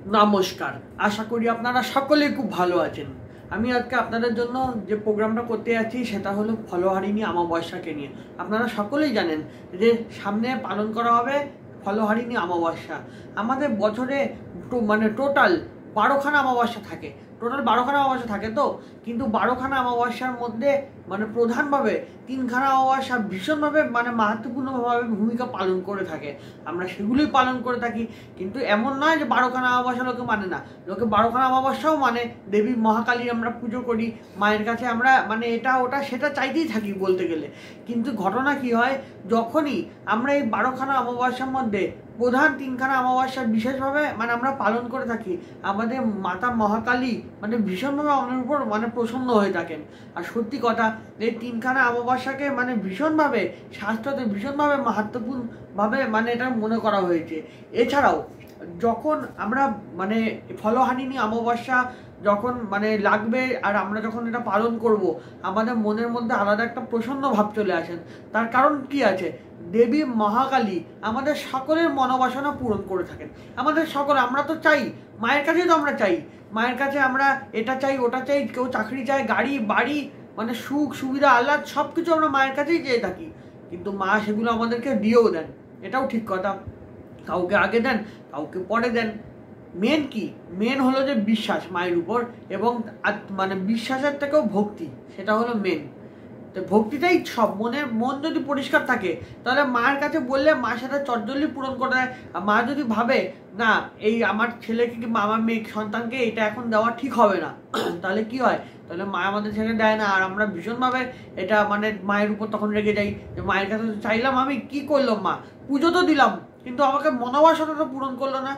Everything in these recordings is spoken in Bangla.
নমস্কার, আশা করি আপনারা সকলেই খুব ভালো আছেন। আমি আজকে আপনাদের জন্য যে প্রোগ্রামটা করতে যাচ্ছি সেটা হলো ফলহারিণী অমাবস্যাকে নিয়ে। আপনারা সকলেই জানেন যে সামনে পালন করা হবে ফলহারিণী অমাবস্যা। আমাদের বছরে টোটাল 12খানা অমাবস্যা থাকে। টোটাল 12খানা অমাবস্যা থাকে তো, কিন্তু 12খানা অমাবস্যার মধ্যে প্রধানভাবে 3খানা অমাবস্যা ভীষণভাবে মাহাত্ম্যপূর্ণভাবে ভূমিকা পালন করে থাকে। আমরা সেগুলোই পালন করে থাকি, কিন্তু এমন নয় যে 12খানা অমাবস্যা লোকে মানে না। লোকে 12খানা অমাবস্যাও মানে। দেবী মহাকালী আমরা পুজো করি, মায়ের কাছে আমরা এটা ওটা সেটা চাইতেই থাকি বলতে গেলে। কিন্তু ঘটনা কি হয়, যখনই আমরা এই 12খানা অমাবস্যার মধ্যে প্রধান 3খানা অমাবস্যা বিশেষভাবে আমরা পালন করে থাকি, আমাদের মাতা মহাকালী ভীষণভাবে আমাদের উপর প্রসন্ন হয়ে থাকেন। আর সত্যি কথা, এই 3খানা অমাবস্যাকে ভীষণভাবে শাস্ত্রতে ভীষণভাবে মাহাত্ম্যপূর্ণভাবে এটা মনে করা হয়েছে। এছাড়াও যখন আমরা ফলহারিণী অমাবস্যা যখন লাগবে আর আমরা যখন এটা পালন করব, আমাদের মনের মধ্যে আলাদা একটা প্রসন্ন ভাব চলে আসেন। তার কারণ কি আছে, দেবী মহাকালী আমাদের সকলের মনোবাসনা পূরণ করে থাকেন। আমাদের আমরা তো চাই, মায়ের কাছেই তো আমরা চাই। মায়ের কাছে আমরা এটা চাই ওটা চাই, কেউ চাকরি চায়, গাড়ি বাড়ি সুখ সুবিধা আহ্লাদ সব কিছু আমরা মায়ের কাছেই চেয়ে থাকি। কিন্তু মা সেগুলো আমাদেরকে দিয়েও দেন, এটাও ঠিক কথা। কাউকে আগে দেন, কাউকে পরে দেন। মেন হলো যে বিশ্বাস মায়ের উপর, এবং বিশ্বাসের থেকেও ভক্তি, সেটা হলো মেন। তো ভক্তিটাই সব। মন যদি পরিষ্কার থাকে তাহলে মায়ের কাছে বললে মা সেটা চটজলদি পূরণ করে দেয়। আর মা যদি ভাবে না এই আমার ছেলেকে কিংবা আমার মেয়ে সন্তানকে এটা এখন দেওয়া ঠিক হবে না, তাহলে কি হয়, তাহলে মা আমাদের ছেড়ে দেয় না। আর আমরা ভীষণভাবে এটা মায়ের উপর তখন রেগে যাই যে মায়ের কাছে চাইলাম, আমি কি করলাম, মা পুজো তো দিলাম কিন্তু আমাকে মনোবাসনা তো পূরণ করলো না।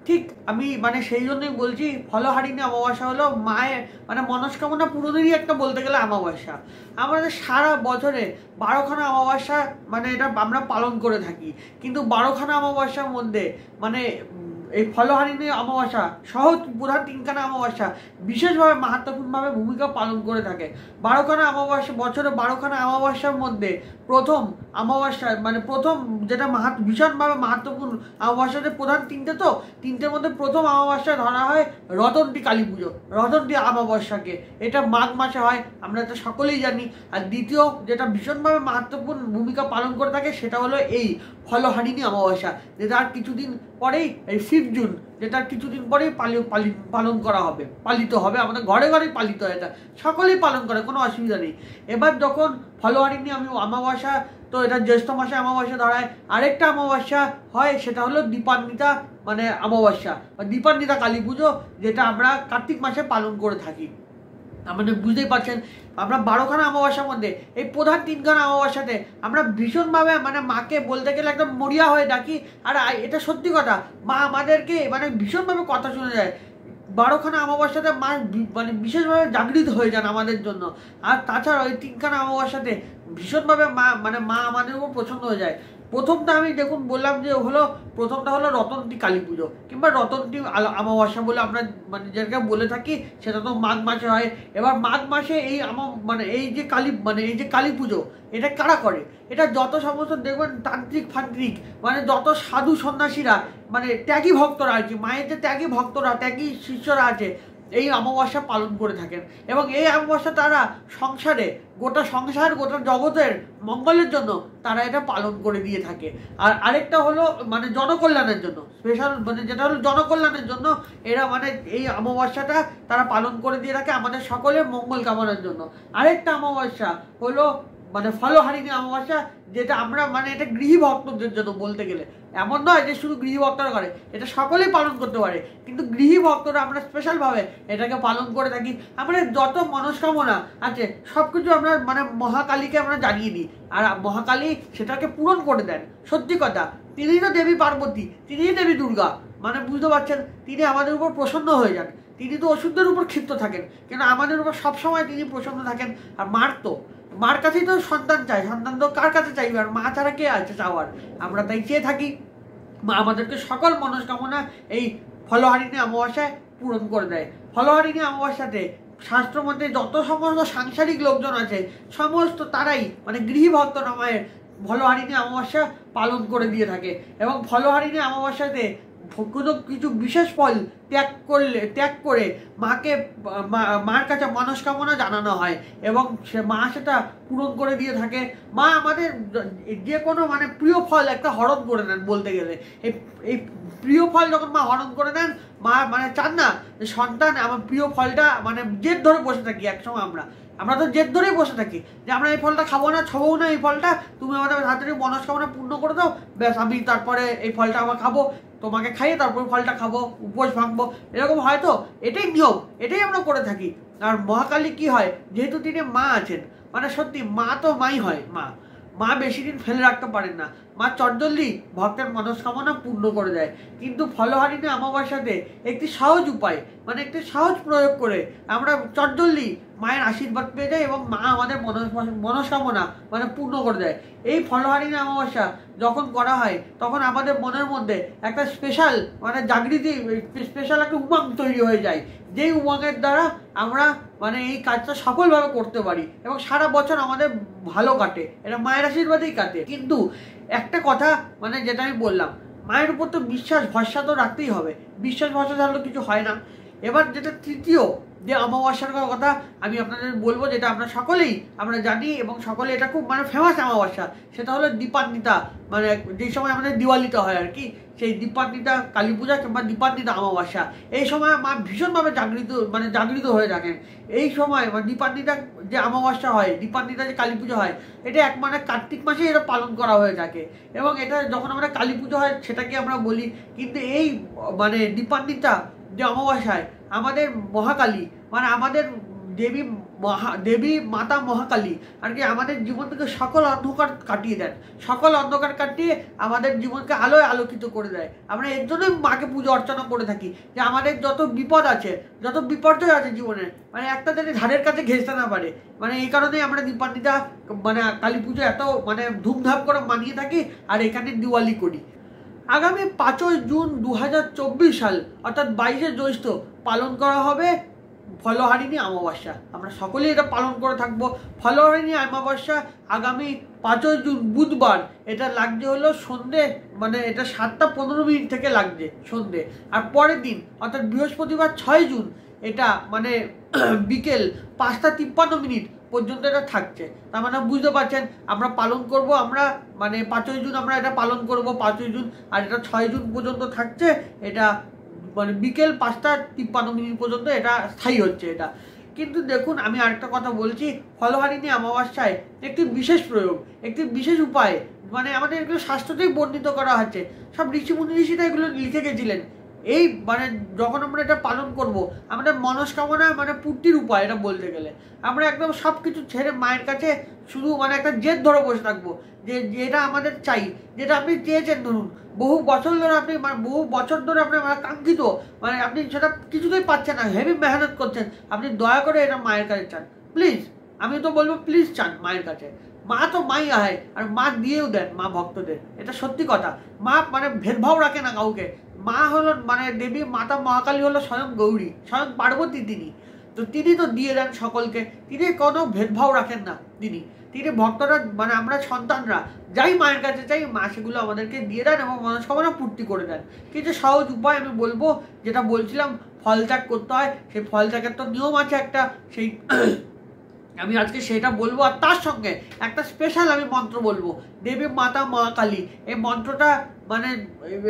ঠিক আমি সেই জন্যই বলছি ফলহারিণী অমাবস্যা হলো মায়ের মনস্কামনা পূরণেরই একটা বলতে গেলে অমাবস্যা। আমাদের সারা বছরে 12খানা অমাবস্যা এটা আমরা পালন করে থাকি, কিন্তু 12খানা অমাবস্যার মধ্যে এই ফলহারিণী অমাবস্যা সহ প্রধান 3খানা অমাবস্যা বিশেষভাবে মাহাত্ম্যপূর্ণভাবে ভূমিকা পালন করে থাকে। 12খানা অমাবস্যা, বছরে 12খানা অমাবস্যার মধ্যে প্রথম অমাবস্যা প্রথম যেটা ভীষণভাবে মাহাত্ম্যপূর্ণ অমাবস্যাতে প্রধান 3টে, তো 3টের মধ্যে প্রথম অমাবস্যা ধরা হয় রতন্তী কালী পুজো, রতন্তী অমাবস্যাকে। এটা মাঘ মাসে হয়, আমরা এটা সকলেই জানি। আর দ্বিতীয় যেটা ভীষণভাবে মাহাত্ম্যপূর্ণ ভূমিকা পালন করে থাকে সেটা হলো এই ফলহারিণী অমাবস্যা, যেটা আর কিছুদিন পরেই এই 5 জুন, যেটা কিছুদিন পরেই পালন করা হবে, পালিত হবে। আমাদের ঘরে ঘরেই পালিত হয়, এটা সকলেই পালন করে, কোনো অসুবিধা নেই। এবার যখন ফলহারিণী অমাবস্যা, তো এটা জ্যৈষ্ঠ মাসে অমাবস্যা ধরায়। আরেকটা অমাবস্যা হয়, সেটা হলো দীপান্বিতা অমাবস্যা বা দীপান্বিতা কালী পুজো, যেটা আমরা কার্তিক মাসে পালন করে থাকি। বুঝতেই পারছেন, আমরা 12খানা অমাবস্যার মধ্যে এই প্রধান 3খানা অমাবস্যাতে আমরা ভীষণভাবে মাকে বলতে গেলে একদম মরিয়া হয়ে ডাকি। আর এটা সত্যি কথা, মা আমাদেরকে ভীষণভাবে কথা শুনে যায়। 12খানা অমাবস্যাতে মা বিশেষভাবে জাগৃত হয়ে যান আমাদের জন্য। আর তাছাড়া ওই 3খানা অমাবস্যাতে ভীষণভাবে মা আমাদের উপর প্রসন্ন হয়ে যায়। প্রথমটা আমি দেখুন বললাম যে প্রথমটা হলো রতন্তী কালী পুজো কিংবা রতন্তী অমাবস্যা বলে আমরা যেটাকে বলে থাকি, সেটা তো মাঘ মাসে হয়। এবার মাঘ মাসে এই এই যে কালী পুজো, এটা কারা করে? এটা যত সমস্ত দেখবেন তান্ত্রিক ফান্ত্রিক যত সাধু সন্ন্যাসীরা ত্যাগী ভক্তরা আর কি, মায়ের যে ত্যাগী ভক্তরা, ত্যাগী শিষ্যরা আছে, এই অমাবস্যা পালন করে থাকেন। এবং এই অমাবস্যা তারা গোটা জগতের মঙ্গলের জন্য তারা এটা পালন করে দিয়ে থাকে। আর আরেকটা হলো জনকল্যাণের জন্য, স্পেশাল যেটা হলো জনকল্যাণের জন্য এরা এই অমাবস্যাটা তারা পালন করে দিয়ে থাকে আমাদের সকলের মঙ্গল কামনার জন্য। আরেকটা অমাবস্যা হলো ফলহারিণী অমাবস্যা, যেটা আমরা এটা গৃহী ভক্তদের জন্য বলতে গেলে। এমন নয় যে শুধু গৃহী ভক্তরা করে, এটা সকলেই পালন করতে পারে, কিন্তু গৃহী ভক্তরা আমরা স্পেশালভাবে এটাকে পালন করে থাকি। আমাদের যত মনস্কামনা আছে সব কিছু আমরা মহাকালীকে আমরা জানিয়ে দিই, আর মহাকালী সেটাকে পূরণ করে দেন। সত্যি কথা, তিনি তো দেবী পার্বতী, তিনিই দেবী দুর্গা। বুঝতে পারছেন, তিনি আমাদের উপর প্রসন্ন হয়ে যান। তিনি তো ওষুধের উপর ক্ষিপ্ত থাকেন, কিন্তু আমাদের উপর সবসময় তিনি প্রসন্ন থাকেন। আর মার কাছেই তো সন্তান চাই, সন্তান তো কার কাছে চাইবে, আর মা ছাড়া কে আছে চাওয়ার? আমরা তাই চেয়ে থাকি। মা আমাদেরকে সকল মনস্কামনা এই ফলহারিণী অমাবস্যায় পূরণ করে দেয়। ফলহারিণী অমাবস্যাতে শাস্ত্র মধ্যে যত সমস্ত সাংসারিক লোকজন আছে সমস্ত তারাই গৃহী ভক্ত নামায়ের ফলহারিণী অমাবস্যা পালন করে দিয়ে থাকে। এবং ফলহারিণী অমাবস্যাতে কোনো কিছু বিশেষ ফল ত্যাগ করে মাকে মার কাছে মনস্কামনা জানানো হয় এবং মা সেটা পূরণ করে দিয়ে থাকে। মা আমাদের যে কোনো মানে প্রিয় ফল একটা হরণ করে নেন বলতে গেলে। এই প্রিয় ফল যখন মা হরণ করে নেন, মা মানে চান না যে সন্তান আমার প্রিয় ফলটা মানে জেদ ধরে বসে থাকি। একসময় আমরা তো জেদ ধরেই বসে থাকি যে আমরা এই ফলটা খাবো না, ছবও না এই ফলটা, তুমি আমাদের হাতের মনস্কামনা পূর্ণ করে দাও, ব্যাস আমি তারপরে এই ফলটা আবার খাবো, তোমাকে খাইয়ে তারপর ফলটা খাবো, উপোস ভাঙবো, এরকম হয়তো এটাই নিয়ম, এটাই আমরা করে থাকি। আর মহাকালী কি হয়, যেহেতু তিনি মা আছেন, মানে সত্যি মা তো মাই হয়। মা বেশি দিন ফেলে রাখতে পারেন না, মা চটজলদি ভক্তের মনস্কামনা পূর্ণ করে দেয়। কিন্তু ফলহারিণী অমাবস্যাতে একটি সহজ উপায়, মানে একটি সহজ প্রয়োগ করে আমরা চটজলদি মায়ের আশীর্বাদ পেয়ে যাই এবং মা আমাদের মনস্কামনা মানে পূর্ণ করে দেয়। এই ফলহারিণী অমাবস্যা যখন করা হয় তখন আমাদের মনের মধ্যে একটা স্পেশাল মানে জাগৃতি, স্পেশাল একটা উমং তৈরি হয়ে যায়, যেই উমংয়ের দ্বারা আমরা মানে এই কাজটা সফলভাবে করতে পারি এবং সারা বছর আমাদের ভালো কাটে, এটা মায়ের আশীর্বাদেই কাটে। কিন্তু একটা কথা মানে যেটা আমি বললাম, মায়ের উপর তো বিশ্বাস ভরসা তো রাখতেই হবে, বিশ্বাস ভরসা ছাড়লে কিছু হয় না। এবার যেটা তৃতীয় যে অমাবস্যার কথা আমি আপনাদের বলবো, যেটা আমরা জানি এবং সকলে এটা খুব মানে ফেমাস অমাবস্যা, সেটা হলো দীপান্বিতা, মানে যেই সময় আমাদের দিওয়ালিতে হয় আর কি, সেই দীপান্বিতা কালী পূজা কিংবা দীপান্বিতা অমাবস্যা। এই সময় মা ভীষণভাবে জাগৃত হয়ে থাকেন। এই সময় মানে দীপান্বিতা যে অমাবস্যা হয়, দীপান্বিতা যে কালী পুজো হয়, এটা মানে কার্তিক মাসে এটা পালন করা হয়ে থাকে এবং এটা যখন আমরা কালী পুজো হয় সেটাকে আমরা বলি। কিন্তু এই মানে দীপান্বিতা যে অমাবস্যায় আমাদের মহাকালী মানে আমাদের দেবী মাতা মহাকালী আর কি আমাদের জীবন থেকে সকল অন্ধকার কাটিয়ে দেন, সকল অন্ধকার কাটিয়ে আমাদের জীবনকে আলোয় আলোকিত করে দেয়। আমরা এর জন্যই মাকে পুজো অর্চনা করে থাকি, যে আমাদের যত বিপদ আছে, যত বিপর্যয় আছে জীবনে, মানে একটা দিনে ধারের কাছে ঘেঁষতে না পারে, মানে এই কারণেই আমরা দীপান্বিতা মানে কালী পুজো এত মানে ধুমধাম করে মানিয়ে থাকি আর এখানে দিওয়ালি করি। আগামী 5ই জুন 2024 সাল অর্থাৎ 22শে জ্যৈষ্ঠ পালন করা হবে ফলহারিণী অমাবস্যা। আমরা সকলেই এটা পালন করে থাকবো। ফলহারিণী অমাবস্যা আগামী 5ই জুন বুধবার, এটা লাগছে হলো সন্ধ্যে, মানে এটা 7:15 থেকে লাগছে সন্ধ্যে। আর পরের দিন অর্থাৎ বৃহস্পতিবার 6 জুন এটা মানে বিকেল 5:53 পর্যন্ত এটা থাকছে। তার মানে বুঝতে পারছেন আমরা পালন করব, আমরা মানে 5ই জুন আমরা এটা পালন করব 5ই জুন, আর এটা 6 জুন পর্যন্ত থাকছে। এটা মানে বিকেল 5:53 পর্যন্ত এটা স্থায়ী হচ্ছে এটা। কিন্তু দেখুন আমি আরেকটা কথা বলছি, ফলহারিণী অমাবস্যায় একটি বিশেষ প্রয়োগ, একটি বিশেষ উপায়, মানে আমাদের এগুলো শাস্ত্রতেই বর্ণিত করা হচ্ছে, সব ঋষিরা এগুলো লিখে গেছিলেন। এই মানে যখন আমরা এটা পালন করব আমাদের মনস্কামনা মানে পূর্তির উপায়, এটা বলতে গেলে আমরা একদম সব কিছু ছেড়ে মায়ের কাছে শুধু মানে একটা জেদ ধরে বসে থাকবো যে যেটা আমাদের চাই, যেটা আপনি চেয়েছেন, ধরুন বহু বছর ধরে আপনি মানে বহু বছর ধরে আপনার মানে কাঙ্ক্ষিত, মানে আপনি সেটা কিছুতেই পাচ্ছেন না, হেভি মেহনত করছেন, আপনি দয়া করে এটা মায়ের কাছে চান প্লিজ। আমি তো বলবো প্লিজ চান মায়ের কাছে। মা তো মাই হয় আর মা দিয়েও দেন মা ভক্তদের, এটা সত্যি কথা। মা মানে ভেদভাব রাখে না কাউকে। মা হলো মানে দেবী মাতা মহাকালী হলো স্বয়ং গৌরী, স্বয়ং পার্বতী তিনি তো, তিনি তো দিয়ে দেন সকলকে, তিনি কোনো ভেদভাব রাখেন না। তিনি ভক্তরা মানে আমরা সন্তানরা যাই মায়ের কাছে চাই, মা সেগুলো আমাদেরকে দিয়ে দেন এবং মনস্কামনা পূর্তি করে দেন। কিন্তু সহজ উপায় আমি বলবো, যেটা বলছিলাম ফল ত্যাগ করতে হয়, সেই ফল ত্যাগের তো নিয়ম আছে একটা, সেই আমি আজকে সেটা বলবো। আর তার সঙ্গে একটা স্পেশাল আমি মন্ত্র বলবো, দেবী মাতা মহাকালী। এই মন্ত্রটা মানে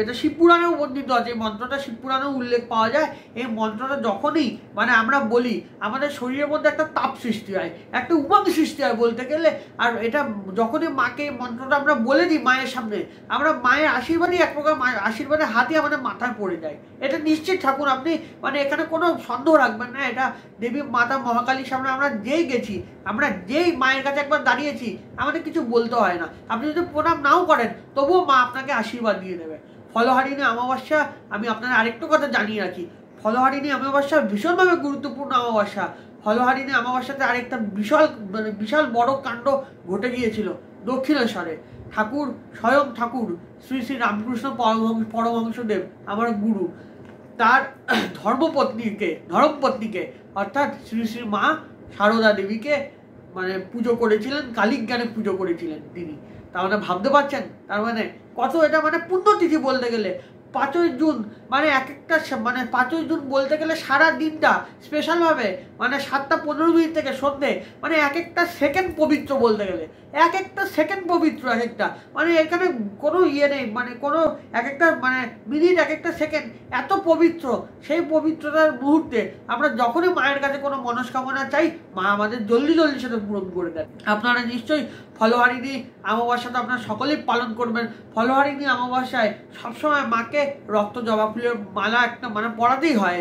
এটা শিবপুরাণেও বর্ণিত আছে, এই মন্ত্রটা শিবপুরাণেও উল্লেখ পাওয়া যায়। এই মন্ত্রটা যখনই মানে আমরা বলি আমাদের শরীরের মধ্যে একটা তাপ সৃষ্টি হয়, একটা উমং সৃষ্টি হয় বলতে গেলে। আর এটা যখনই মাকে মন্ত্রটা আমরা বলে দিই মায়ের সামনে, আমরা মায়ের আশীর্বাদই এক প্রকার মায়ের আশীর্বাদের হাতে আমাদের মাথায় পড়ে যায়। এটা নিশ্চিত ঠাকুর, আপনি মানে এখানে কোনো সন্দেহ রাখবেন না। এটা দেবী মাতা মহাকালীর সামনে আমরা যেই গেছি, আমরা যেই মায়ের কাছে একবার দাঁড়িয়েছি, আমাদের কিছু বলতে হয় না। আপনি যদি প্রণাম নাও করেন তবুও মা আপনাকে আশীর্বাদ দিয়ে দেবে। ফলহারিণী অমাবস্যা আমি আপনার আরেকটু কথা জানিয়ে রাখি, ফলহারিণী অমাবস্যা ভীষণভাবে গুরুত্বপূর্ণ অমাবস্যা। ফলহারিণী অমাবস্যাতে আরেকটা বিশাল বড় কাণ্ড ঘটে গিয়েছিল দক্ষিণেশ্বরে। স্বয়ং ঠাকুর শ্রী শ্রী রামকৃষ্ণ পরমহংসদেব আমার গুরু, তার ধর্মপত্নীকে অর্থাৎ শ্রী শ্রী মা সারদা দেবীকে মানে পুজো করেছিলেন, কালীজ্ঞানে পুজো করেছিলেন তিনি। তার মানে ভাবতে পারছেন, তার মানে কত এটা মানে পুণ্যতিথি বলতে গেলে। 5ই জুন মানে এক একটা মানে 5ই জুন বলতে গেলে সারা দিনটা স্পেশালভাবে মানে 7:15 থেকে সন্ধ্যে মানে এক একটা সেকেন্ড পবিত্র বলতে গেলে এক একটা সেকেন্ড পবিত্র এক একটা মানে এখানে কোনো ইয়ে নেই মানে কোনো এক একটা মানে মিনিট এক একটা সেকেন্ড এত পবিত্র। সেই পবিত্রতার মুহূর্তে আমরা যখনই মায়ের কাছে কোনো মনস্কামনা চাই মা আমাদের জলদি জলদি সেটা পূরণ করে দেন। আপনারা নিশ্চয়ই ফলহারিণী অমাবস্যাটা আপনারা সকলেই পালন করবেন। ফলহারিণী অমাবস্যায় সবসময় মাকে রক্ত জবা ফুলের মালা একটা মানে পরাতেই হয়,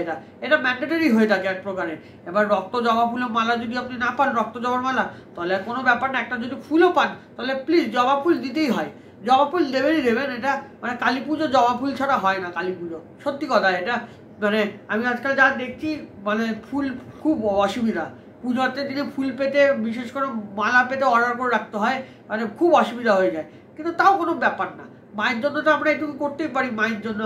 এটা ম্যান্ডেটরি হয়ে থাকে এক প্রকারের। এবার রক্ত জবা ফুলের মালা যদি আপনি না পান, রক্ত জবার মালা, তাহলে কোনো ব্যাপার না, একটা যদি ফুলও পান তাহলে প্লিজ জবা ফুল দিতেই হয়, জবা ফুল দেবেনই দেবেন। এটা মানে কালী পুজো জবা ফুল ছাড়া হয় না, কালী পুজো সত্যি কথা। এটা মানে আমি আজকাল যা দেখছি মানে ফুল খুব অসুবিধা, পুজোতে দিনে ফুল পেতে বিশেষ করে মালা পেতে অর্ডার করে রাখতে হয়, মানে খুব অসুবিধা হয়ে যায়। কিন্তু তাও কোনো ব্যাপার না, মায়ের জন্য তো আমরা এটুকু করতেই পারি। মায়ের জন্য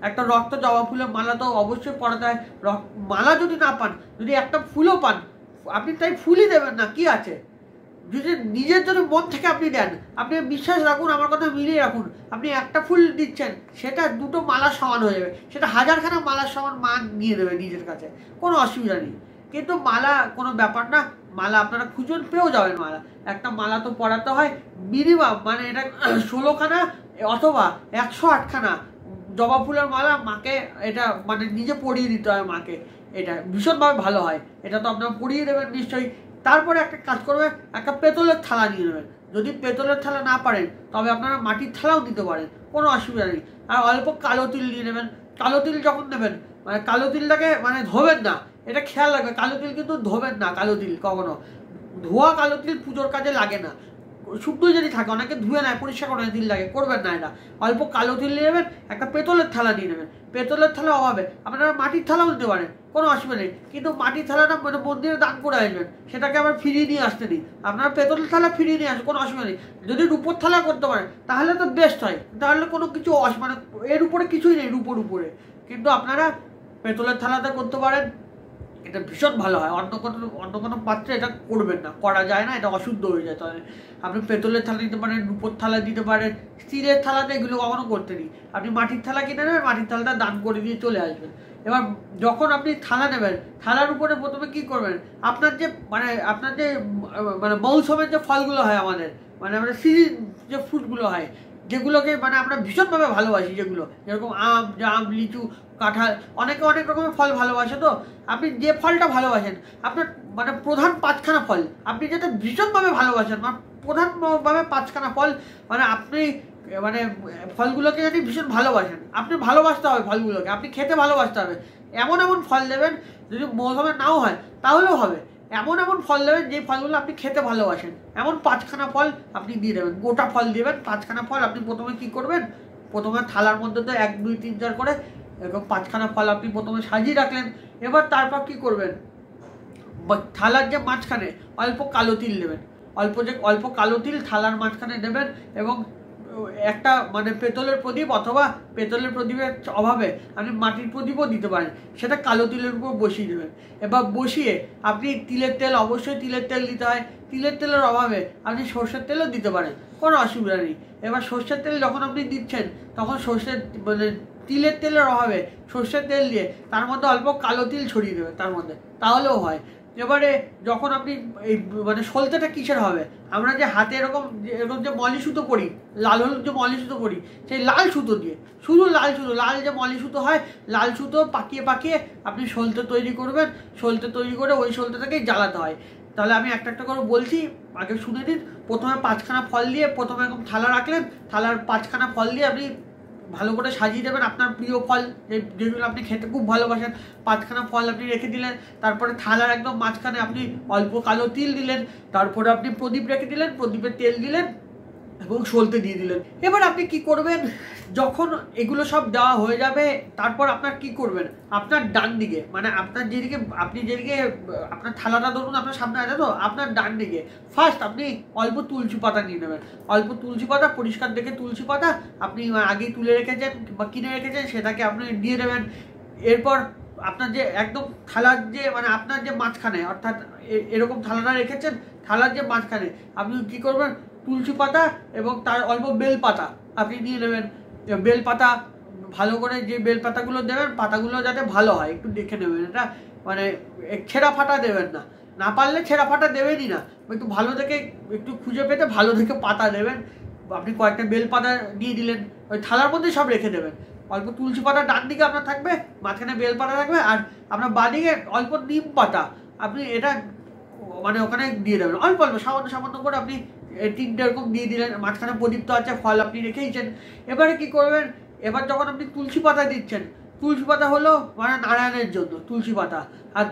একটা রক্ত জবা ফুলের মালা তো অবশ্যই পরাতে হয়। মালা যদি না পান, যদি একটা ফুলও পান, আপনি তাই ফুলই দেবেন না, কি আছে? যদি নিজের জন্য মন থেকে আপনি দেন, আপনি বিশ্বাস রাখুন, আমার কথা মিলিয়ে রাখুন, আপনি একটা ফুল দিচ্ছেন সেটা 2টো মালার সমান হয়ে যাবে, সেটা 1000খানা মালার সমান মা নিয়ে দেবে নিজের কাছে, কোনো অসুবিধা নেই। কিন্তু মালা কোনো ব্যাপার না, মালা আপনারা খুঁজুন, পেয়েও যাবেন। মালা একটা মালা তো পরাতে হয় মিনিমাম মানে এটা 16খানা অথবা 108খানা জবা ফুলের মালা মাকে এটা মানে নিজে পরিয়ে দিতে হয় মাকে, এটা ভীষণভাবে ভালো হয়। এটা তো আপনারা পরিয়ে দেবেন নিশ্চয়ই। তারপরে একটা কাজ করবে, একটা পেতলের থালা নিয়ে নেবেন। যদি পেতলের থালা না পারেন তবে আপনারা মাটির থালাও নিতে পারেন, কোনো অসুবিধা নেই। আর অল্প কালো তিল নিয়ে নেবেন। কালো তিল যখন নেবেন মানে কালো তিলটাকে মানে ধোবেন না, এটা খেয়াল রাখবেন, কালো তিল কিন্তু ধোবেন না। কালো তিল কখনো ধোয়া কালো তিল পুজোর কাজে লাগে না, শুকনো যদি থাকে, অনেকে ধুয়ে নেয় পরিষ্কার করে তিল লাগে, করবেন না এটা। অল্প কালো তিল নিয়ে নেবেন, একটা পেতলের থালা নিয়ে নেবেন। পেতলের থালা অভাবে আপনারা মাটির থালাও নিতে পারেন, কোনো অসুবিধা নেই। কিন্তু মাটির থালাটা মানে মন্দিরে দান করে আসবেন, সেটাকে আবার ফিরিয়ে নিয়ে আসতে দিন। আপনারা পেতলের থালা ফিরিয়ে নিয়ে আসবেন, কোনো অসুবিধা নেই। যদি রূপোর থালা করতে পারেন তাহলে তো বেস্ট হয়, তাহলে কোনো কিছু মানে এর উপরে কিছুই নেই, রূপোর উপরে। কিন্তু আপনারা পেতলের থালাতে করতে পারেন, এটা ভীষণ ভালো হয়। অন্য কোনো পাত্রে এটা করবেন না, করা যায় না, এটা অশুদ্ধ হয়ে যায়। তাহলে আপনি পেতলের থালা দিতে পারেন, রূপোর থালা দিতে পারেন, স্টিলের থালাতে এগুলো কখনো করতে নেই। আপনি মাটির থালা কিনে নেবেন, মাটির থালাটা দান করে দিয়ে চলে আসবেন। এবার যখন আপনি থালা নেবেন, থালার উপরে প্রথমে কি করবেন, আপনার যে মানে মৌসুমের যে ফলগুলো হয় আমাদের, মানে আমরা সিজন যে ফ্রুটগুলো হয়, যেগুলোকে মানে আমরা ভীষণভাবে ভালোবাসি, যেগুলো যেরকম আম, জাম, লিচু, কাঁঠাল, অনেকে অনেক রকমের ফল ভালোবাসে। তো আপনি যে ফলটা ভালোবাসেন, আপনার মানে প্রধান 5খানা ফল আপনি যেটা ভীষণভাবে ভালোবাসেন, মানে প্রধানভাবে 5খানা ফল, মানে আপনি মানে ফলগুলোকে যদি ভীষণ ভালোবাসেন, আপনি ভালোবাসতে হবে ফলগুলোকে, আপনি খেতে ভালোবাসতে হবে। এমন এমন ফল দেবেন, যদি মৌসুমে নাও হয় তাহলেও হবে, এমন এমন ফল দেবেন যে ফলগুলো আপনি খেতে ভালোবাসেন, এমন 5খানা ফল আপনি দিয়ে দেবেন। গোটা ফল দেবেন 5খানা ফল। আপনি প্রথমে কি করবেন, প্রথমে থালার মধ্যে তো 1 2 3 4 করে এরকম 5খানা ফল আপনি প্রথমে সাজিয়ে রাখলেন। এবার তারপর কি করবেন, থালার যে মাঝখানে অল্প কালো তিল দেবেন, অল্প কালো তিল থালার মাঝখানে দেবেন। এবং একটা মানে পেতলের প্রদীপ, অথবা পেতলের প্রদীপের অভাবে আপনি মাটির প্রদীপও দিতে পারেন, সেটা কালো তিলের উপর বসিয়ে দেবেন। এবার বসিয়ে আপনি তিলের তেল, অবশ্যই তিলের তেল দিতে হয়, তিলের তেলের অভাবে আপনি সর্ষের তেলও দিতে পারেন, কোনো অসুবিধা নেই। এবার সর্ষের তেল যখন আপনি দিচ্ছেন তখন মানে তিলের তেলের অভাবে সর্ষের তেল দিয়ে তার মধ্যে অল্প কালো তিল ছড়িয়ে দেবেন তার মধ্যে, তাহলেও হয়। এবারে যখন আপনি এই মানে সলতেটা কিসের হবে, আমরা যে হাতে এরকম যে মলি সুতো করি, লাল হলুদ যে মলি সুতো করি, সেই লাল সুতো দিয়ে, শুধু লাল যে মলি সুতো হয়, লাল সুতো পাকিয়ে আপনি সলতে তৈরি করবেন। সলতে তৈরি করে ওই সলতেটাকেই জ্বালাতে হয়। তাহলে আমি একটা একটা করে বলছি, আগে শুনে নিন। প্রথমে 5খানা ফল দিয়ে প্রথমে এরকম থালা রাখলেন, থালার 5খানা ফল দিয়ে আপনি ভালো করে সাজিয়ে দেবেন আপনার প্রিয় ফল, যেগুলো আপনি খেতে খুব ভালোবাসেন। 5খানা ফল আপনি রেখে দিলেন, তারপরে থালার একদম মাঝখানে আপনি অল্প কালো তিল দিলেন, তারপরে আপনি প্রদীপ রেখে দিলেন, প্রদীপে তেল দিলেন এবং সলতে দিয়ে দিলেন। এবার আপনি কি করবেন, যখন এগুলো সব দেওয়া হয়ে যাবে তারপর আপনার কি করবেন, আপনার ডান দিকে মানে আপনার যেদিকে আপনার থালাটা ধরুন আপনার সামনে আছে, তো আপনার ডান দিকে ফার্স্ট আপনি অল্প তুলসী পাতা নিয়ে নেবেন। অল্প তুলসী পাতা, পরিষ্কার দেখে তুলসী পাতা আপনি আগেই তুলে রেখেছেন বা কিনে রেখেছেন, সেটাকে আপনি দিয়ে দেবেন। এরপর আপনার যে একদম থালার যে মানে আপনার যে মাঝখানে, অর্থাৎ এরকম থালাটা রেখেছেন, থালার যে মাঝখানে আপনি কি করবেন, তুলসী পাতা এবং তার অল্প বেল পাতা আপনি নিয়ে নেবেন। বেল পাতা ভালো করে যে বেলপাতাগুলো দেবেন পাতাগুলো যাতে ভালো হয় একটু দেখে নেবেন, এটা মানে ছেঁড়া ফাটা দেবেন না, না পারলে ছেঁড়া ফাটা দেবেনই না, একটু ভালো থেকে একটু খুঁজে পেতে ভালো থেকে পাতা দেবেন। আপনি কয়েকটা বেলপাতা দিয়ে দিলেন, ওই থালার মধ্যে সব রেখে দেবেন। অল্প তুলসী পাতা ডান দিকে আপনার থাকবে, মাঝখানে বেলপাতা থাকবে, আর আপনার বাঁদিকে অল্প নিম পাতা আপনি এটা মানে ওখানে দিয়ে দেবেন, অল্প অল্প সামান্য সামান্য করে আপনি 3টে এরকম দিয়ে দিলেন। মাঝখানে প্রদীপ তো আছে, ফল আপনি রেখেইছেন। এবারে কি করবেন, এবার যখন আপনি তুলসী পাতা দিচ্ছেন, তুলসী পাতা হলো মানে নারায়ণের জন্য তুলসী পাতা, আর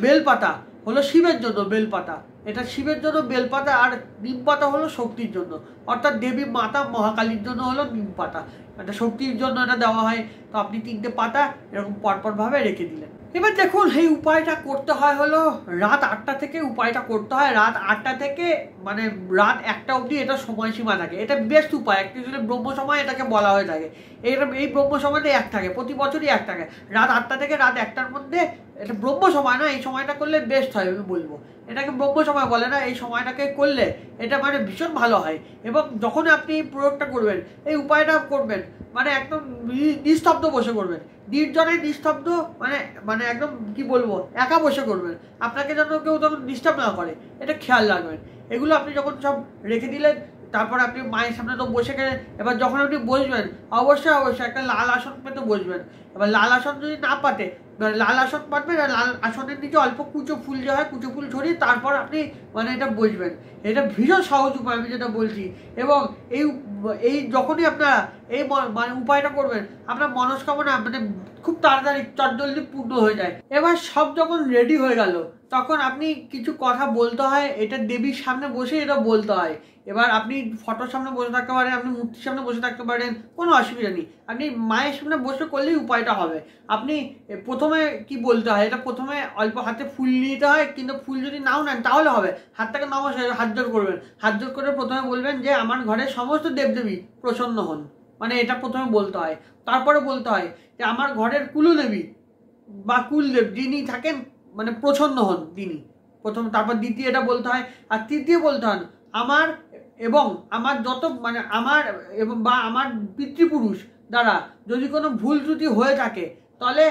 বেলপাতা হলো শিবের জন্য বেলপাতা, এটা শিবের জন্য বেলপাতা, আর নিম পাতা হলো শক্তির জন্য, অর্থাৎ দেবী মাতা মহাকালীর জন্য হলো নিম পাতা, এটা শক্তির জন্য এটা দেওয়া হয়। তো আপনি 3টে পাতা এরকম পরপরভাবে রেখে দিলেন। এবার দেখুন এই উপায়টা করতে হয় হলো রাত 8টা থেকে, উপায়টা করতে হয় রাত 8টা থেকে মানে রাত 1টা অবধি এটা সময়সীমা থাকে। এটা বেস্ট উপায়, অ্যাকচুয়ালি ব্রহ্ম সময় এটাকে বলা হয়ে থাকে। এই ব্রহ্ম সময়টা এক থাকে, প্রতি বছরই এক থাকে, রাত 8টা থেকে রাত 1টার মধ্যে। এটা ব্রহ্ম সময় না, এই সময়টা করলে বেস্ট হয় আমি বলবো, এটাকে ব্রহ্ম সময় বলে না, এই সময়টাকে করলে এটা মানে ভীষণ ভালো হয়। এবং যখন আপনি প্রয়োগটা করবেন, এই উপায়টা করবেন, মানে একদম নিস্তব্ধ বসে করবেন, নির্জনে নিস্তব্ধ, মানে মানে একদম কি বলবো একা বসে করবেন, আপনাকে যেন কেউ তখন ডিস্টার্ব না করে, এটা খেয়াল রাখবেন। এগুলো আপনি যখন সব রেখে দিলেন, তারপর আপনি মায়ের সামনে তো বসে গেলেন। এবার যখন আপনি বসবেন অবশ্যই অবশ্যই একটা লাল আসন পেতে বসবেন। এবার লাল আসন যদি না পাতে, লাল আসন পাতবেন, আর লাল আসনের নিচে অল্প কুচো ফুল যে হয় কুচো ফুল ছড়িয়ে তারপর আপনি মানে এটা বসবেন। এটা ভীষণ সহজ উপায় আমি যেটা বলছি। এবং এই যখনই আপনারা এই মানে উপায়টা করবেন, আপনার মনস্কামনা মানে খুব তাড়াতাড়ি চটজলদি পূর্ণ হয়ে যায়। এবার সব যখন রেডি হয়ে গেল, তখন আপনি কিছু কথা বলতে হয়, এটা দেবীর সামনে বসে এটা বলতে হয়। এবার আপনি ফটোর সামনে বসে থাকতে পারেন, আপনি মূর্তির সামনে বসে থাকতে পারেন, কোনো অসুবিধা নেই। আপনি মায়ের সামনে বসে করলেই উপায়টা হবে। আপনি প্রথমে কি বলতে হয়, এটা প্রথমে অল্প হাতে ফুল নিতে হয়, কিন্তু ফুল যদি নাও নেন তাহলে হবে, হাতটাকে নমস্কার হাত জোর করবেন, হাত জোর করে প্রথমে বলবেন যে আমার ঘরের সমস্ত দেবদেবী প্রসন্ন হন, মানে এটা প্রথমে বলতে হয়। তারপরে বলতে হয় যে আমার ঘরের কুলদেবী বা কুলদেব যিনি থাকেন মানে প্রসন্ন হন তিনি প্রথম। তারপর দ্বিতীয় এটা বলতে হয়, আর তৃতীয় বলতে হন আমার এবং আমার যত মানে আমার এবং বা আমার পিতৃপুরুষ দ্বারা যদি কোনো ভুল ত্রুটি হয়ে থাকে তাহলে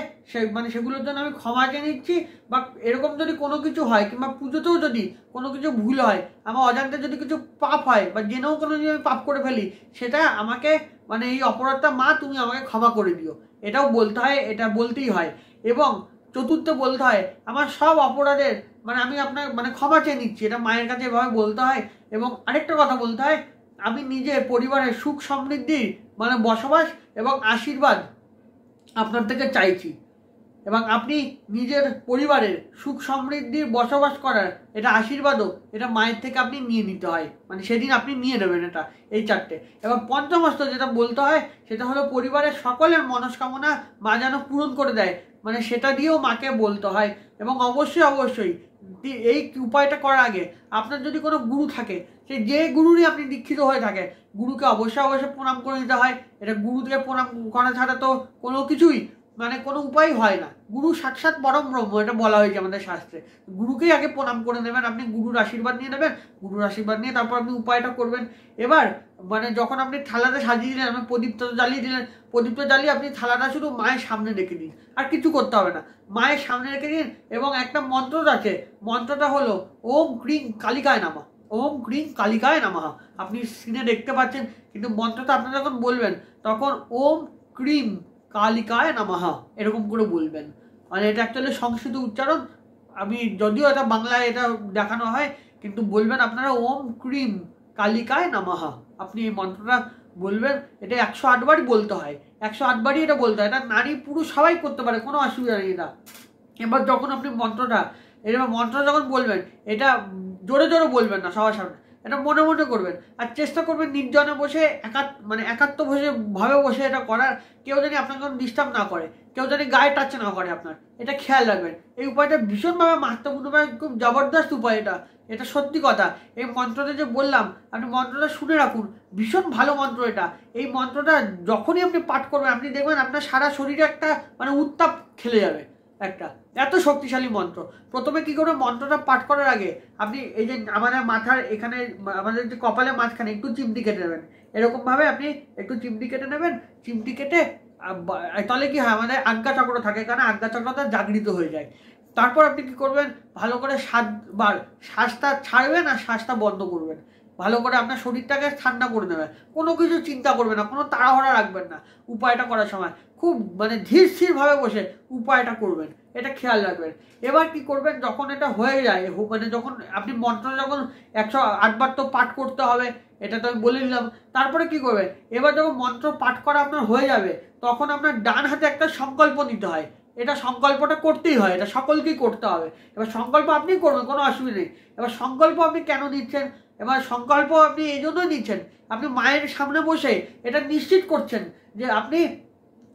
মানে সেগুলোর জন্য আমি ক্ষমা চেয়ে নিচ্ছি। বা এরকম যদি কোনো কিছু হয়, কিংবা পুজোতেও যদি কোনো কিছু ভুল হয়, আমার অজান্তে যদি কিছু পাপ হয় বা জেনেও কোনো যদি আমি পাপ করে ফেলি, সেটা আমাকে মানে এই অপরাধটা মা তুমি আমাকে ক্ষমা করে দিও, এটাও বলতে হয়, এটা বলতেই হয়। এবং চতুর্থ বলতে হয় আমার সব অপরাধের মানে আমি আপনার মানে ক্ষমা চেয়ে নিচ্ছি, এটা মায়ের কাছে এভাবে বলতে হয়। এবং আরেকটা কথা বলতে হয়, আমি নিজের পরিবারের সুখ সমৃদ্ধির মানে বসবাস এবং আশীর্বাদ আপনার থেকে চাইছি, এবং আপনি নিজের পরিবারের সুখ সমৃদ্ধির বসবাস করার এটা আশীর্বাদও এটা মায়ের থেকে আপনি নিয়ে নিতে হয়, মানে সেদিন আপনি নিয়ে নেবেন এটা, এই 4টে। এবং পঞ্চমস্ত যেটা বলতে হয় সেটা হলো পরিবারের সকলের মনস্কামনা মা যেন পূরণ করে দেয়, মানে সেটা দিয়েও মাকে বলতে হয়। এবং অবশ্যই অবশ্যই এই উপায়টা করার আগে আপনার যদি কোনো গুরু থাকে, সে যে গুরুরই আপনি দীক্ষিত হয়ে থাকে, গুরুকে অবশ্যই অবশ্যই প্রণাম করে দিতে হয়। এটা গুরুকে প্রণাম করা ছাড়া তো কোনো কিছুই মানে কোনো উপায় হয় না। গুরু সাক্ষাৎ পরম ব্রহ্ম, এটা বলা হয়েছে আমাদের শাস্ত্রে। গুরুকেই আগে প্রণাম করে নেবেন, আপনি গুরুর আশীর্বাদ নিয়ে নেবেন, গুরুর আশীর্বাদ নিয়ে তারপর আপনি উপায়টা করবেন। এবার মানে যখন আপনি থালাটা সাজিয়ে দিলেন, আপনি প্রদীপটা জ্বালিয়ে দিলেন, প্রদীপটা জ্বালিয়ে আপনি থালাটা শুধু মায়ের সামনে রেখে দিন, আর কিছু করতে হবে না, মায়ের সামনে রেখে দিন। এবং একটা মন্ত্র আছে, মন্ত্রটা হলো ওম ক্রিং কালিকায় নামা, ওম ক্রিং কালিকায় নামা। আপনি স্ক্রিনে দেখতে পাচ্ছেন, কিন্তু মন্ত্রটা আপনারা যখন বলবেন তখন ওম ক্রিম কালিকায় নামাহা এরকম করে বলবেন। মানে এটা অ্যাকচুয়ালি সংস্কৃত উচ্চারণ, আমি যদিও এটা বাংলায় এটা দেখানো হয়, কিন্তু বলবেন আপনারা ওম ক্রিম কালিকায় নামাহা। আপনি এই মন্ত্রটা বলবেন, এটা 108 বারই বলতে হয়, 108 বারই এটা বলতে হয়। এটা নারী পুরুষ সবাই করতে পারে, কোনো অসুবিধা নেই এটা। এবার যখন আপনি মন্ত্রটা যখন বলবেন, এটা জোরে জোরে বলবেন না সবার সামনে, এটা মনে মনে করবেন। আর চেষ্টা করবেন নির্জনে বসে একাত্ম ভাবে বসে এটা করার, কেউ জানি আপনাকে কোনো ডিস্টার্ব না করে, কেউ জানি গায়ে টাচ না করে আপনার, এটা খেয়াল রাখবেন। এই উপায়টা ভীষণভাবে মারাত্মকভাবে খুব জবরদস্ত উপায় এটা সত্যি কথা। এই মন্ত্রটা যে বললাম, আপনি মন্ত্রটা শুনে রাখুন, ভীষণ ভালো মন্ত্র এটা। এই মন্ত্রটা যখনই আপনি পাঠ করবেন, আপনি দেখবেন আপনার সারা শরীরে একটা মানে উত্তাপ খেলে যাবে, একটা এত শক্তিশালী মন্ত্র। প্রথমে কি করে মন্ত্রটা পাঠ করার আগে আপনি এই যে আমাদের মাথার এখানে আমাদের যে কপালের মাঝখানে একটু চিমটি কেটে নেবেন, এরকম ভাবে আপনি একটু চিমটি কেটে নেবেন। চিমটি কেটে তাহলে কি হয়, আমাদের আজ্ঞা চক্র থাকে, কারণ আজ্ঞা চক্রটা জাগৃত হয়ে যায়। তারপর আপনি কি করবেন, ভালো করে 7 বার শ্বাসটা ছাড়বেন আর শ্বাসটা বন্ধ করবেন। ভালো করে আপনার শরীরটাকে ঠান্ডা করে নেবেন, কোনো কিছু চিন্তা করবেন না, কোনো তাড়াহুড়া রাখবেন না। উপায়টা করার সময় খুব মানে ধীর স্থিরভাবে বসে উপায়টা করবেন, এটা খেয়াল রাখবেন। এবার কি করবেন, যখন এটা হয়ে যায়, মানে যখন আপনি মন্ত্র যখন 108 বার তো পাঠ করতে হবে, এটা তো আমি বলে দিলাম। তারপরে কি করবেন, এবার যখন মন্ত্র পাঠ করা আপনার হয়ে যাবে, তখন আপনার ডান হাতে একটা সংকল্প নিতে হয়। এটা সংকল্পটা করতেই হয়, এটা সকলকেই করতে হবে। এবার সংকল্প আপনি করবেন, কোনো অসুবিধা নেই। এবার সংকল্প আপনি কেন নিচ্ছেন, এবার সংকল্প আপনি এই জন্যই নিচ্ছেন, আপনি মায়ের সামনে বসে এটা নিশ্চিত করছেন যে আপনি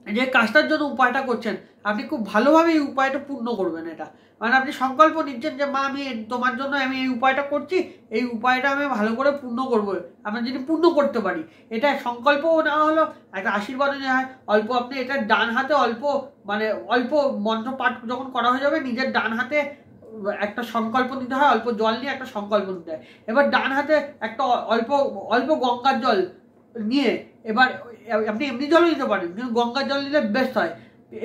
যে কাজটার জন্য উপায়টা করছেন, আপনি খুব ভালোভাবে এই উপায়টা পূর্ণ করবেন। এটা মানে আপনি সংকল্প নিচ্ছেন যে মা, আমি তোমার জন্য আমি এই উপায়টা করছি, এই উপায়টা আমি ভালো করে পূর্ণ করবো, আমরা যদি পূর্ণ করতে পারি। এটা সংকল্পও নেওয়া হলো, একটা আশীর্বাদও নেওয়া হয়। অল্প আপনি এটা ডান হাতে অল্প মানে অল্প মন্ত্র পাঠ যখন করা হয়ে যাবে, নিজের ডান হাতে একটা সংকল্প নিতে হয়, অল্প জল নিয়ে একটা সংকল্প নিতে হয়। এবার ডান হাতে একটা অল্প অল্প গঙ্গার জল নিয়ে, এবার আপনি এমনি জলও নিতে পারেন, কিন্তু গঙ্গার জল নিলে বেস্ট হয়।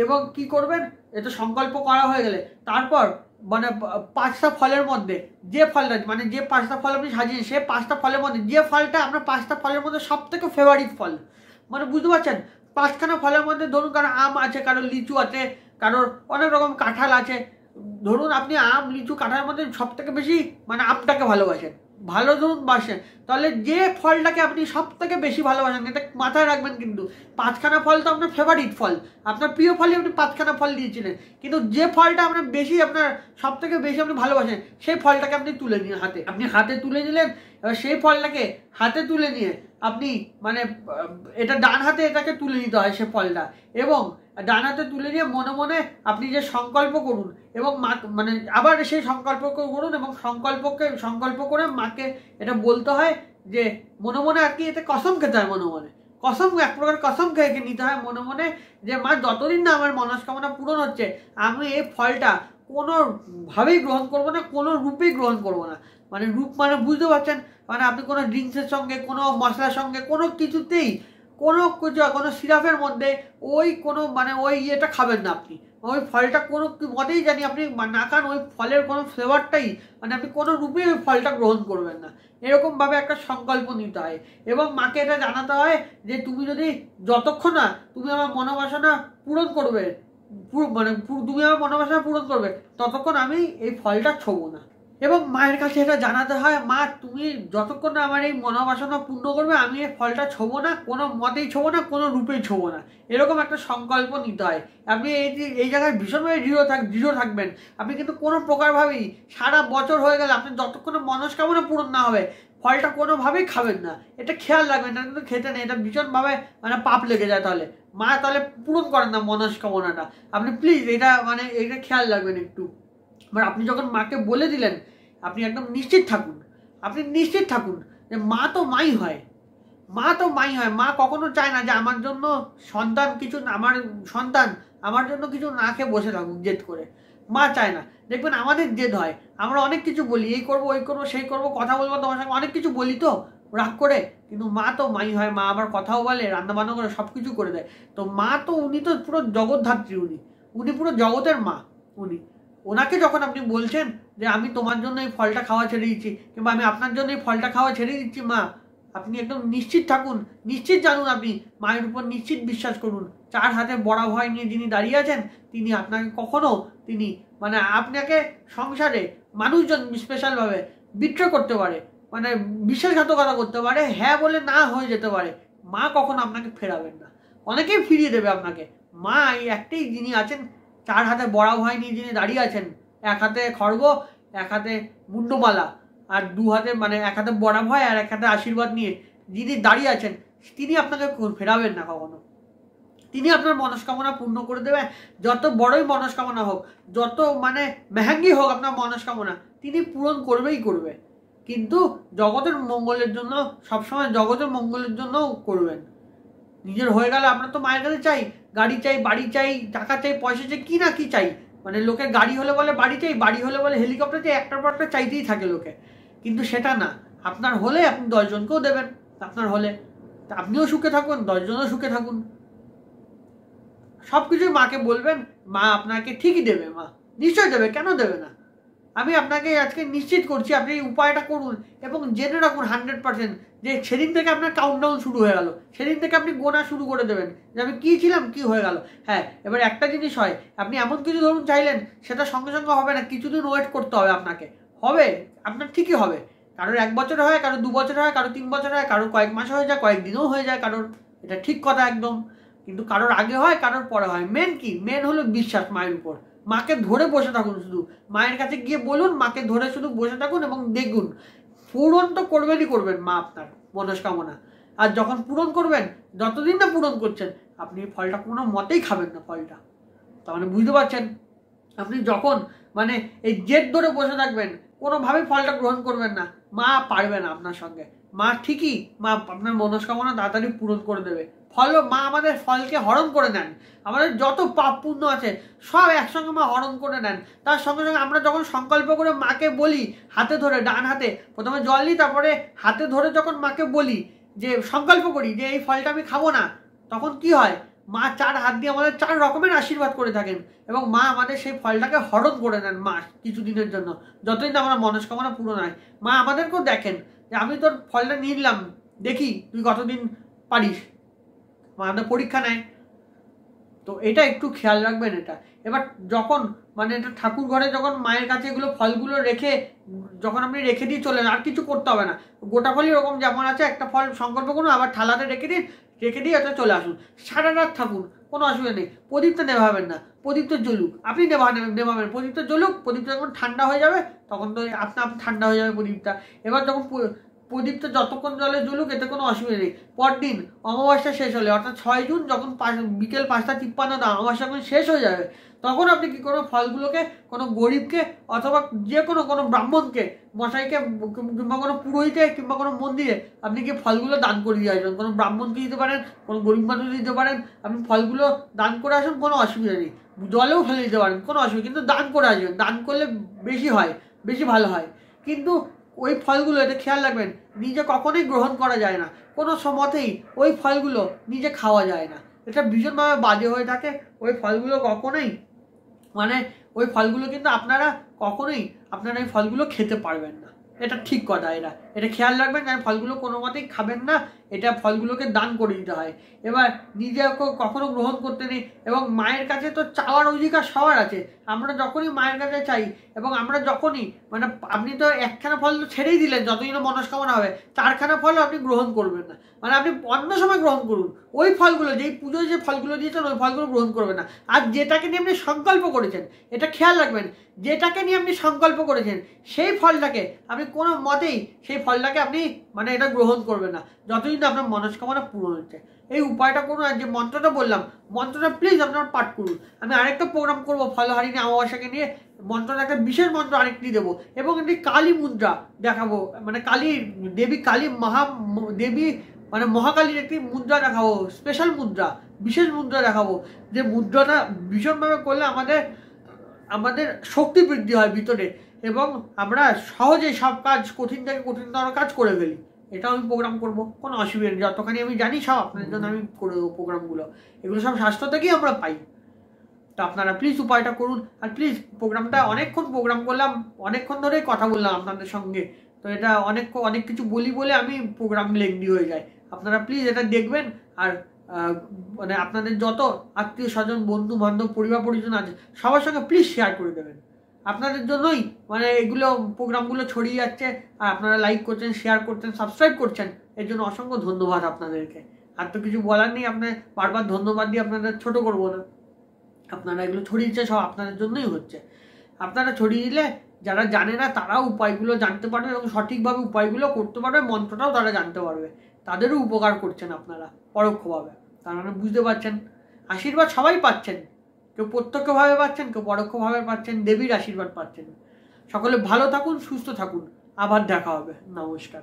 এবং কি করবেন, এটা সংকল্প করা হয়ে গেলে তারপর মানে 5টা ফলের মধ্যে যে ফলটা, মানে যে 5টা ফল আপনি সাজিয়েছেন, সে 5টা ফলের মধ্যে যে ফলটা আপনার 5টা ফলের মধ্যে সব থেকে ফেভারিট ফল, মানে বুঝতে পারছেন, 5খানা ফলের মধ্যে ধরুন কারো আম আছে, কারো লিচু আছে, কারোর অনেক রকম কাঁঠাল আছে। ধরুন আপনি আম লিচু কাঁঠালের মধ্যে সব থেকে বেশি মানে আমটাকে ভালোবাসেন, ভালো ধরুন বাসেন, তাহলে যে ফলটাকে আপনি সব থেকে বেশি ভালোবাসেন, এটা মাথায় রাখবেন। কিন্তু 5খানা ফল তো আপনার ফেভারিট ফল, আপনার প্রিয় ফলই আপনি 5খানা ফল দিয়েছিলেন, কিন্তু যে ফলটা আপনার বেশি, আপনার সব থেকে বেশি আপনি ভালোবাসেন, সেই ফলটাকে আপনি তুলে নিয়ে আপনি হাতে তুলে নিলেন। এবার সেই ফলটাকে হাতে তুলে নিয়ে আপনি মানে এটা ডান হাতে এটাকে তুলে নিতে হয় সে ফলটা, এবং ডান হাতে তুলে নিয়ে মনে মনে আপনি যে সংকল্প করুন, এবং মা মানে আবার সেই সংকল্প করুন, এবং সংকল্প করে মাকে এটা বলতে হয় যে মনে মনে আর কি, এতে কসম খেতে হয়, মনে মনে কসম, এক প্রকার কসম খেয়ে নিতে হয় মনে মনে, যে মা যতদিন না আমার মনস্কামনা পূরণ হচ্ছে, আমি এই ফলটা কোনোভাবেই গ্রহণ করবো না, কোনো রূপেই গ্রহণ করবো না। মানে রূপ মানে বুঝতে পারছেন, মানে আপনি কোনো ড্রিঙ্কসের সঙ্গে, কোনো মশলার সঙ্গে, কোনো কিছুতেই, কোনো সিরাপের মধ্যে ওই কোনো মানে ওই ইয়েটা খাবেন না আপনি, ওই ফলটা কোনো মতেই জানি আপনি না খান, ওই ফলের কোনো ফ্লেভারটাই মানে আপনি কোনো রূপেই ওই ফলটা গ্রহণ করবেন না। এরকমভাবে একটা সংকল্প নিতে হয়, এবং মাকে এটা জানাতে হয় যে তুমি যদি যতক্ষণ না তুমি আমার মনোবাসনা পূরণ করবে, মানে তুমি আমার মনোবাসনা পূরণ করবে, ততক্ষণ আমি এই ফলটা ছোবো না। এবং মায়ের কাছে এটা জানাতে হয়, মা তুমি যতক্ষণ না আমার এই মনোবাসনা পূর্ণ করবে, আমি এই ফলটা ছোবো না, কোনো মতেই ছোবো না, কোনো রূপেই ছোবো না। এরকম একটা সংকল্প নিতে হয়। আপনি এই জায়গায় ভীষণভাবে দৃঢ় থাকবেন। আপনি কিন্তু কোনো প্রকারভাবেই সারা বছর হয়ে গেলে আপনি যতক্ষণ মনস্কামনা পূরণ না হবে, ফলটা কোনোভাবেই খাবেন না। এটা খেয়াল রাখবেন, এটা কিন্তু খেতে নেই, এটা ভীষণভাবে মানে পাপ লেগে যায়। তাহলে মা তাহলে পূরণ করেন না মনস্কামনাটা। আপনি প্লিজ এটা মানে এটা খেয়াল রাখবেন একটু। এবার আপনি যখন মাকে বলে দিলেন, আপনি একদম নিশ্চিত থাকুন যে মা তো মাই হয়, মা কখনো চায় না যে আমার জন্য আমার সন্তান আমার জন্য কিছু না খেয়ে বসে থাকুক জেদ করে। মা চায় না। দেখবেন আমাদের জেদ হয়, আমরা অনেক কিছু বলি, এই করবো ওই করবো সেই করবো, কথা বলবো তোমার সঙ্গে, অনেক কিছু বলি তো রাগ করে, কিন্তু মা তো মাই হয়, মা আবার কথাও বলে, রান্না বান্না করে, সব কিছু করে দেয়। তো মা তো উনি তো পুরো জগৎধাত্রী, উনি পুরো জগতের মা। ওনাকে যখন আপনি বলছেন যে আমি তোমার জন্য এই ফলটা খাওয়া ছেড়ে দিচ্ছি, কিংবা আমি আপনার জন্য এই ফলটা খাওয়া ছেড়ে দিচ্ছি মা, আপনি একদম নিশ্চিত থাকুন, নিশ্চিত জানুন, আপনি মায়ের উপর নিশ্চিত বিশ্বাস করুন। 4 হাতে বড়া ভয় নিয়ে যিনি দাঁড়িয়ে আছেন, তিনি আপনাকে কখনো মানে আপনাকে সংসারে মানুষজন স্পেশালভাবে বিট্রে করতে পারে, মানে বিশ্বাসঘাতকতা করতে পারে, হ্যাঁ বলে না হয়ে যেতে পারে, মা কখনো আপনাকে ফেরাবেন না, অনেকেই ফিরিয়ে দেবে আপনাকে। মা এই একটাই যিনি আছেন, 4 হাতে বড়া ভয় নিয়ে যিনি দাঁড়িয়ে আছেন, 1 হাতে খড়গ, 1 হাতে মুন্ডমালা, আর 2 হাতে মানে 1 হাতে বড়া ভয় আর 1 হাতে আশীর্বাদ নিয়ে যিনি দাঁড়িয়ে আছেন, তিনি আপনাকে ফেরাবেন না কখনো। তিনি আপনার মনস্কামনা পূর্ণ করে দেবেন। যত বড়ই মনস্কামনা হোক, যত মানে মেহেঙ্গি হোক আপনার মনস্কামনা, তিনি পূরণ করবে। কিন্তু জগতের মঙ্গলের জন্য, সবসময় জগতের মঙ্গলের জন্য করবেন। নিজের হয়ে গেল, আপনার তো মায়ের কাছে চাই, গাড়ি চাই, বাড়ি চাই, টাকা চাই, পয়সা চাই, কি না কি চাই, মানে লোকের গাড়ি হলে বলে বাড়ি চাই, বাড়ি হলে বলে হেলিকপ্টার চাই, একটার পর একটা চাইতেই থাকে লোকে। কিন্তু সেটা না, আপনার হলে আপনি 10 জনকেও দেবেন, আপনার হলে আপনিও সুখে থাকুন, 10 জনও সুখে থাকুন। সব কিছুই মাকে বলবেন, মা আপনাকে ঠিকই দেবে, মা নিশ্চয়ই দেবে, কেন দেবে না। আমি আপনাকে আজকে নিশ্চিত করছি আপনি এই উপায়টা করুন এবং জেনে রাখুন 100% যে সেদিন থেকে আপনার কাউন্টডাউন শুরু হয়ে গেল, সেদিন থেকে আপনি গোনা শুরু করে দেবেন যে আমি কী ছিলাম, কী হয়ে গেল। হ্যাঁ, এবার একটা জিনিস হয়, আপনি এমন কিছু ধরুন চাইলেন, সেটা সঙ্গে সঙ্গে হবে না, কিছুদিন ওয়েট করতে হবে আপনাকে। হবে, আপনার ঠিকই হবে। কারোর 1 বছর হয়, কারোর 2 বছর হয়, কারোর 3 বছর হয়, কারোর কয়েক মাস হয়ে যায়, কয়েকদিনও হয়ে যায় কারোর, এটা ঠিক কথা একদম। কিন্তু কারোর আগে হয়, কারোর পরে হয়। মেন কি, মেন হলো বিশ্বাস মায়ের উপর। মাকে ধরে বসে থাকুন, শুধু মায়ের কাছে গিয়ে বলুন, মাকে ধরে শুধু বসে থাকুন এবং দেখুন পূরণ তো করবেনই করবেন মা আপনার মনস্কামনা। আর যখন পূরণ করবেন, যতদিন না পূরণ করছেন, আপনি ফলটা কোনো মতেই খাবেন না ফলটা। তার মানে বুঝতে পারছেন, আপনি যখন মানে এই জেদ ধরে বসে থাকবেন, কোনোভাবেই ফলটা গ্রহণ করবেন না, মা পারবে না আপনার সঙ্গে। মা ঠিকই, মা আপনার মনস্কামনা তাড়াতাড়ি পূরণ করে দেবে। মা আমাদের ফলকে হরণ করে নেন, আমাদের যত পাপ পুণ্য আছে সব একসঙ্গে মা হরণ করে নেন। তার সঙ্গে সঙ্গে আমরা যখন সংকল্প করে মাকে বলি, হাতে ধরে, ডান হাতে প্রথমে জল নিই, তারপরে হাতে ধরে যখন মাকে বলি যে সংকল্প করি যে এই ফলটা আমি খাবো না, তখন কি হয়, মা 4 হাত দিয়ে আমাদের 4 রকমের আশীর্বাদ করে থাকেন এবং মা আমাদের সেই ফলটাকে হরণ করে নেন মা কিছুদিনের জন্য, যতদিন আমরা মনস্কামনা পূরণ হয়। মা আমাদেরকেও দেখেন যে আমি তোর ফলটা নিলাম, দেখি তুই কতদিন পারিস, আমাদের পরীক্ষা নেয়। তো এটা একটু খেয়াল রাখবেন। এটা এবার যখন মানে এটা ঠাকুর ঘরে যখন মায়ের কাছে এগুলো ফলগুলো রেখে যখন আপনি রেখে দিয়ে চলেন, আর কিছু করতে হবে না, গোটা ফলই এরকম যেমন আছে একটা ফল সংকল্প করুন, আবার থালাতে রেখে দিয়ে এটা চলে আসুন, সারা রাত থাকুন, কোনো অসুবিধা নেই। প্রদীপটা নেভাবেন না, প্রদীপটা জ্বলুক, আপনি নেভাবেন, প্রদীপটা জ্বলুক, প্রদীপটা যখন ঠান্ডা হয়ে যাবে তখন তো আপনা আপনি ঠান্ডা হয়ে যাবে প্রদীপটা। এবার যখন প্রদীপটা যতক্ষণ জলে জ্বলুক, এতে কোনো অসুবিধা নেই। পরদিন অমাবস্যা শেষ হলে, অর্থাৎ 6 জুন যখন বিকেল 5:53 অমাবস্যা যখন শেষ হয়ে যাবে, তখন আপনি কী করবেন, ফলগুলোকে কোনো গরিবকে অথবা যে কোনো ব্রাহ্মণকে, মশাইকে কিংবা কোনো পুরোহিতে কিংবা কোনো মন্দিরে আপনি কি ফলগুলো দান করে দিয়ে আসবেন। কোনো ব্রাহ্মণকে দিতে পারেন, কোনো গরিব মানুষ দিতে পারেন, আপনি ফলগুলো দান করে আসুন, কোনো অসুবিধা নেই। জলেও ফেলে দিতে পারেন, কোনো অসুবিধা, কিন্তু দান করে আসবেন, দান করলে বেশি হয়, বেশি ভালো হয়। কিন্তু ওই ফলগুলো এটা খেয়াল রাখবেন, নিজে কখনোই গ্রহণ করা যায় না, কোনো সময়তেই ওই ফলগুলো নিজে খাওয়া যায় না, এটা ভীষণভাবে বাজে হয়ে থাকে। ওই ফলগুলো কখনোই মানে ওই ফলগুলো কিন্তু আপনারা কখনোই ওই ফলগুলো খেতে পারবেন না, এটা ঠিক কথা। এটা খেয়াল রাখবেন, কারণ ফলগুলো কোনো মতেই খাবেন না, এটা ফলগুলোকে দান করে দিতে হয়। এবার নিজে কখনো গ্রহণ করতে নেই। এবং মায়ের কাছে তো চাওয়ার অধিকার সবার আছে, আমরা যখনই মায়ের কাছে চাই এবং আমরা যখনই মানে আপনি তো 1খানা ফল তো ছেড়েই দিলেন, যতদিন মনস্কামনা হবে 4খানা ফল আপনি গ্রহণ করবেন না, মানে আপনি অন্য সময় গ্রহণ করুন ওই ফলগুলো, যেই পুজোয় যে ফলগুলো দিয়েছেন ওই ফলগুলো গ্রহণ করবেন না। আর যেটাকে নিয়ে আপনি সংকল্প করেছেন, এটা খেয়াল রাখবেন, যেটাকে নিয়ে আপনি সংকল্প করেছেন সেই ফলটাকে আপনি কোনো মতেই সেই ফলটাকে আপনি মানে এটা গ্রহণ করবেন না, যতদিন না আপনার মনস্কামনা পূরণ হচ্ছে। এই উপায়টা করুন। আর যে মন্ত্রটা বললাম, মন্ত্রটা প্লিজ আপনারা পাঠ করুন। আমি আরেকটা প্রোগ্রাম করবো ফলহারিণী অমাবস্যাকে নিয়ে, মন্ত্রটা একটা বিশেষ মন্ত্র আরেকটি দেবো এবং একটি কালী মুদ্রা দেখাবো, মানে কালী দেবী মানে মহাকালীর একটি মুদ্রা দেখাবো, স্পেশাল মুদ্রা, বিশেষ মুদ্রা দেখাবো, যে মুদ্রাটা ভীষণভাবে করলে আমাদের শক্তি বৃদ্ধি হয় ভিতরে এবং আমরা সহজেই সব কাজ, কঠিন থেকে কঠিনতর কাজ করে ফেলি। এটাও আমি প্রোগ্রাম করবো, কোনো অসুবিধা নেই, যতখানি আমি জানি সব আপনাদের জন্য আমি করে দেবো প্রোগ্রামগুলো। এগুলো সব শাস্ত্র থেকেই আমরা পাই। তো আপনারা প্লিজ উপায়টা করুন। আর প্লিজ প্রোগ্রামটা অনেকক্ষণ প্রোগ্রাম করলাম, অনেকক্ষণ ধরেই কথা বললাম আপনাদের সঙ্গে, তো এটা অনেক কিছু বলি বলে আমি প্রোগ্রাম লেংদি হয়ে যায়। আপনারা প্লিজ এটা দেখবেন। আর মানে আপনাদের যত আত্মীয় স্বজন, বন্ধু বান্ধব, পরিবার পরিজন আছে সবার সঙ্গে প্লিজ শেয়ার করে দেবেন। আপনাদের জন্যই মানে এগুলো প্রোগ্রামগুলো ছড়িয়ে যাচ্ছে, আর আপনারা লাইক করছেন, শেয়ার করছেন, সাবস্ক্রাইব করছেন, এর জন্য অসংখ্য ধন্যবাদ আপনাদেরকে। আর তো কিছু বলার নেই, আপনার বারবার ধন্যবাদ দিয়ে আপনাদের ছোট করবো না। আপনারা এগুলো ছড়িয়েছে সব আপনাদের জন্যই হচ্ছে। আপনারা ছড়িয়ে দিলে যারা জানে না তারাও উপায়গুলো জানতে পারবে এবং সঠিকভাবে উপায়গুলো করতে পারবে, মন্ত্রটাও তারা জানতে পারবে, তাদেরও উপকার করছেন আপনারা পরোক্ষভাবে। তার মানে বুঝতে পারছেন, আশীর্বাদ সবাই পাচ্ছেন, কেউ প্রত্যক্ষভাবে পাচ্ছেন, কেউ পরোক্ষভাবে পাচ্ছেন, দেবীর আশীর্বাদ পাচ্ছেন। সকলে ভালো থাকুন, সুস্থ থাকুন, আবার দেখা হবে, নমস্কার।